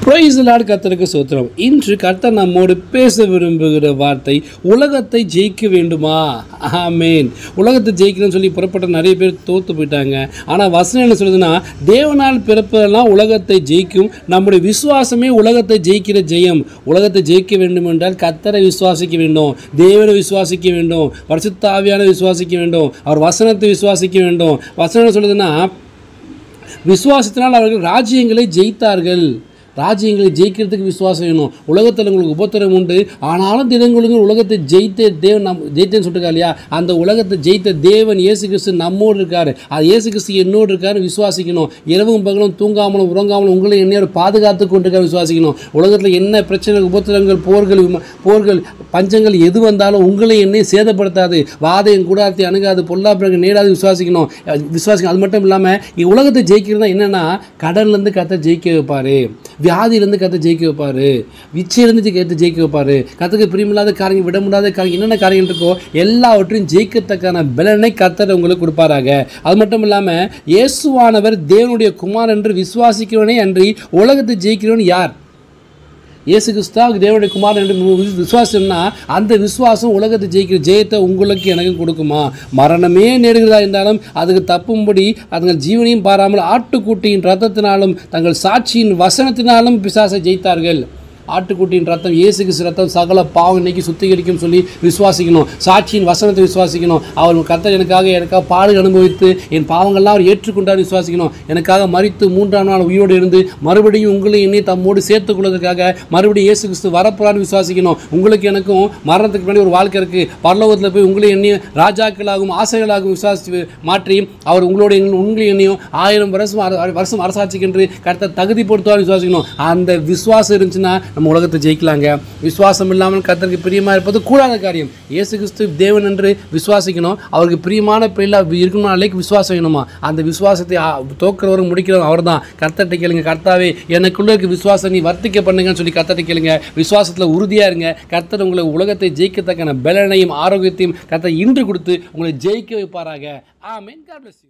Praise the Lord. கர்த்தருக்கு ஸ்தோத்திரம். இன்று கர்த்தர் நம்மோடு பேச விரும்புகிற வார்த்தை, உலகத்தை ஜெயிக்க வேண்டுமா? ஆமென். உலகத்தை ஜெயிக்கணும்னு சொல்லி புறப்பட்ட நிறைய பேர் தோற்று போயிட்டாங்க. ஆனால் வசனம் என்ன சொல்லுதுன்னா, தேவனால் பிறப்பதெல்லாம் உலகத்தை ஜெயிக்கும். நம்முடைய விசுவாசமே உலகத்தை ஜெயிக்கிற ஜெயம். உலகத்தை ஜெயிக்க வேண்டும் என்றால் கர்த்தரை விசுவாசிக்க வேண்டும், தேவனை விசுவாசிக்க வேண்டும், பரிசுத்த ஆவியான விசுவாசிக்க வேண்டும், அவர் வசனத்தை விசுவாசிக்க வேண்டும். வசனம் என்ன சொல்லுதுன்னா, விசுவாசத்தினால் அவர்கள் ராஜ்யங்களை ஜெயித்தார்கள். ராஜ்யங்களை ஜெயிக்கிறதுக்கு விசுவாசம் வேணும். உலகத்தில் உங்களுக்கு உபத்திரம் உண்டு, ஆனாலும் தினங்களுக்கு உலகத்தை ஜெயித்த தேவன் ஜெயித்தேன்னு சொல்லிருக்கா இல்லையா? அந்த உலகத்தை ஜெயித்த தேவன் இயேசு கிறிஸ்து நம்மோடு இருக்கார். அது இயேசு கிறிஸ்து என்னோடு இருக்காரு விசுவாசிக்கணும். இரவும் பகலும் தூங்காமலும் உறங்காமலும் உங்களை என்னையோட பாதுகாத்து கொண்டிருக்காரு விசுவாசிக்கணும். உலகத்தில் என்ன பிரச்சனை, உபத்திரங்கள், போர்கள், பஞ்சங்கள் எது வந்தாலும் உங்களை என்னை சேதப்படுத்தாது. வாதையின் கூடாரத்தை அணுகாது, பொல்லாப்பிறகு நேராது விசுவாசிக்கணும். அது மட்டும் இல்லாமல் உலகத்தை ஜெயிக்கிறது என்னென்னா, கடன்லேருந்து கர்த்தர் ஜெயிக்க வைப்பார், வியாதியிலேருந்து கர்த்தர் ஜெயிக்க வைப்பார், விச்சையிலேருந்து கர்த்தர் ஜெயிக்க வைப்பார். கர்த்தருக்கு பிரியமில்லாத காரியங்கள், விட முடியாத காரியம், என்னென்ன காரியங்கள் இருக்கோ எல்லாவற்றையும் ஜெயிக்கத்தக்கான பலனை கர்த்தர் உங்களுக்கு கொடுப்பாராக. அது மட்டும் இல்லாமல் இயேசுவானவர் தேவனுடைய குமாரன் என்று விசுவாசிக்கிறவனே அன்றி உலகத்தை ஜெயிக்கிறவன் யார்? இயேசு கிறிஸ்து தேவனுடைய குமாரன் என்று விசுவாசம்னா, அந்த விசுவாசம் உலகத்தை ஜெயிக்கிற ஜெயத்தை உங்களுக்கு எனக்கும் கொடுக்குமா? மரணமே நேருகிறதா இருந்தாலும் அதுக்கு தப்பும்படி அதுங்கள் ஜீவனையும் பாராமல் ஆட்டுக்குட்டியின் ரத்தத்தினாலும் தங்கள் சாட்சியின் வசனத்தினாலும் பிசாசை ஜெயித்தார்கள். ஆட்டுக்குட்டியின் ரத்தம், இயேசு கிறிஸ்து ரத்தம் சகல பாவம் இன்னைக்கு சுத்திகரிக்கும் சொல்லி விசுவாசிக்கணும். சாட்சியின் வசனத்தை விசுவாசிக்கணும். அவர் கர்த்தர் எனக்காக பாடு அனுபவித்து என் பாவங்கள்லாம் அவர் ஏற்றுக்கொண்டார் விசுவாசிக்கணும். எனக்காக மரித்து 3ஆம் நாள் உயிரோடு இருந்து மறுபடியும் உங்களை என்னை தம்மோடு சேர்த்துக் கொள்வதற்காக மறுபடியும் இயேசு கிறிஸ்து வரப்போறான்னு விசுவாசிக்கணும். உங்களுக்கு எனக்கும் மரணத்துக்கு முன்னாடி ஒரு வாழ்க்கை இருக்குது. பரலோகத்தில் போய் உங்களை எண்ணியும் ராஜாக்களாகவும் ஆசைகளாகவும் விசுவாசி மாற்றி அவர் உங்களை எண்ணியும் 1000 வருஷம் அரசாட்சிக்கென்று கர்த்தர் தகுதிப்படுத்துவார் விசுவாசிக்கணும். அந்த விசுவாசம் இருந்துச்சுன்னா நம்ம உலகத்தை ஜெயிக்கலாங்க. விசுவாசம் இல்லாமல் கர்த்தருக்கு பிரியமாக இருப்பது கூடாத காரியம். இயேசு கிறிஸ்து தேவன் என்று விசுவாசிக்கணும். அவருக்கு பிரியமான பிள்ளை இருக்கணும்னாலே விசுவாசம் வேணுமா? அந்த விசுவாசத்தை தோக்கிறவரும் முடிக்கிறவரும் அவர் தான். கர்த்தர்கிட்ட கேளுங்க, கர்த்தாவே எனக்குள்ள இருக்க விசுவாசம் நீ வர்த்திக்க பண்ணுங்கன்னு சொல்லி கர்த்தர்கிட்ட கேளுங்க. விசுவாசத்தில் உறுதியாக இருங்க. கர்த்தர் உங்களை உலகத்தை ஜெயிக்கத்தக்கான பலனையும் ஆரோக்கியத்தையும் கர்த்தர் இன்று கொடுத்து உங்களை ஜெயிக்க வைப்பாராக. ஆமென். God bless you.